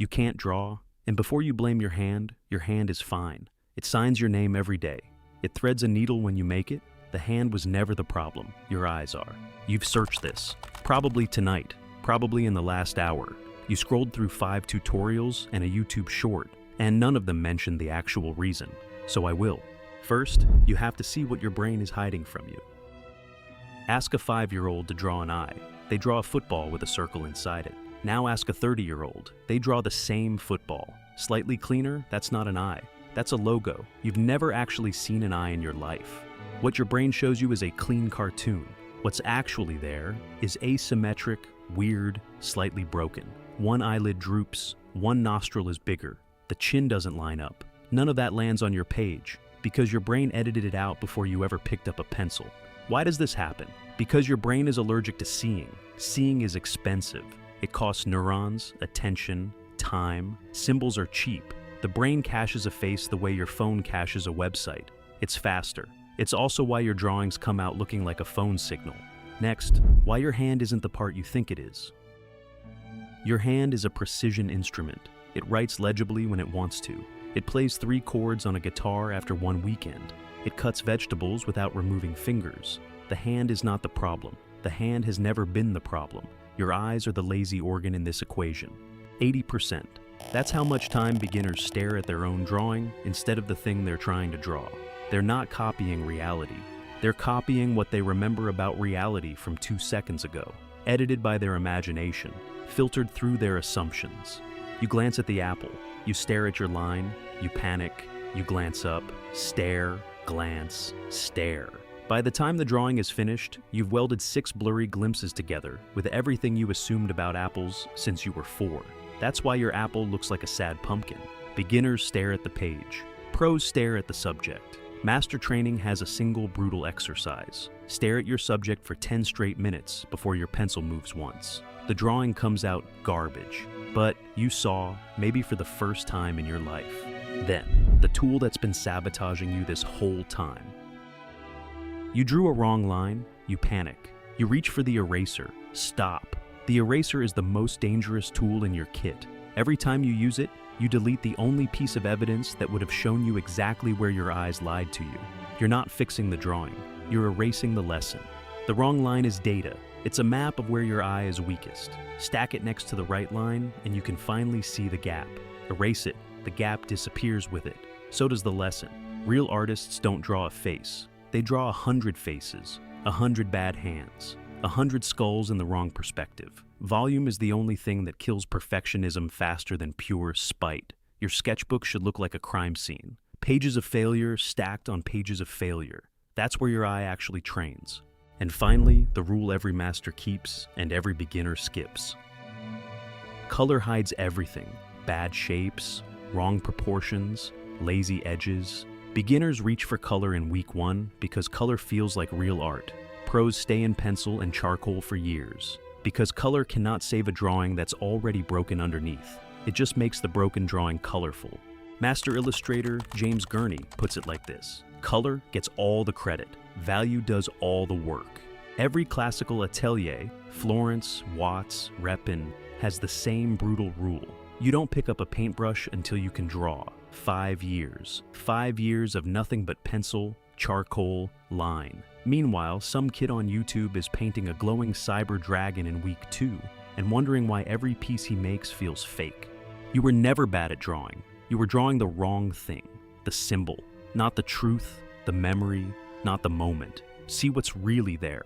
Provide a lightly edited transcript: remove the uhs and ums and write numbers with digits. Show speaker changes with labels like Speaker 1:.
Speaker 1: You can't draw, and before you blame your hand is fine. It signs your name every day. It threads a needle when you make it. The hand was never the problem, your eyes are. You've searched this, probably tonight, probably in the last hour. You scrolled through 5 tutorials and a YouTube short, and none of them mentioned the actual reason, so I will. First, you have to see what your brain is hiding from you. Ask a 5-year-old to draw an eye. They draw a football with a circle inside it. Now ask a 30-year-old. They draw the same football. Slightly cleaner, that's not an eye. That's a logo. You've never actually seen an eye in your life. What your brain shows you is a clean cartoon. What's actually there is asymmetric, weird, slightly broken. One eyelid droops, one nostril is bigger. The chin doesn't line up. None of that lands on your page, because your brain edited it out before you ever picked up a pencil. Why does this happen? Because your brain is allergic to seeing. Seeing is expensive. It costs neurons, attention, time. Symbols are cheap. The brain caches a face the way your phone caches a website. It's faster. It's also why your drawings come out looking like a phone signal. Next, why your hand isn't the part you think it is. Your hand is a precision instrument. It writes legibly when it wants to. It plays 3 chords on a guitar after one weekend. It cuts vegetables without removing fingers. The hand is not the problem. The hand has never been the problem. Your eyes are the lazy organ in this equation. 80%. That's how much time beginners stare at their own drawing instead of the thing they're trying to draw. They're not copying reality. They're copying what they remember about reality from 2 seconds ago, edited by their imagination, filtered through their assumptions. You glance at the apple, you stare at your line, you panic, you glance up, stare, glance, stare. By the time the drawing is finished, you've welded 6 blurry glimpses together with everything you assumed about apples since you were 4. That's why your apple looks like a sad pumpkin. Beginners stare at the page. Pros stare at the subject. Master training has a single brutal exercise. Stare at your subject for 10 straight minutes before your pencil moves once. The drawing comes out garbage, but you saw, maybe for the first time in your life. Then, the tool that's been sabotaging you this whole time. You drew a wrong line, you panic. You reach for the eraser. Stop. The eraser is the most dangerous tool in your kit. Every time you use it, you delete the only piece of evidence that would have shown you exactly where your eyes lied to you. You're not fixing the drawing. You're erasing the lesson. The wrong line is data. It's a map of where your eye is weakest. Stack it next to the right line, and you can finally see the gap. Erase it. The gap disappears with it. So does the lesson. Real artists don't draw a face. They draw 100 faces, 100 bad hands, 100 skulls in the wrong perspective. Volume is the only thing that kills perfectionism faster than pure spite. Your sketchbook should look like a crime scene. Pages of failure stacked on pages of failure. That's where your eye actually trains. And finally, the rule every master keeps and every beginner skips. Color hides everything. Bad shapes, wrong proportions, lazy edges. Beginners reach for color in week 1 because color feels like real art. Pros stay in pencil and charcoal for years because color cannot save a drawing that's already broken underneath. It just makes the broken drawing colorful. Master illustrator James Gurney puts it like this: color gets all the credit, value does all the work. Every classical atelier, Florence, Watts, Repin, has the same brutal rule. You don't pick up a paintbrush until you can draw. 5 years. 5 years of nothing but pencil, charcoal, line. Meanwhile, some kid on YouTube is painting a glowing cyber dragon in week 2 and wondering why every piece he makes feels fake. You were never bad at drawing. You were drawing the wrong thing, the symbol, not the truth, the memory, not the moment. See what's really there.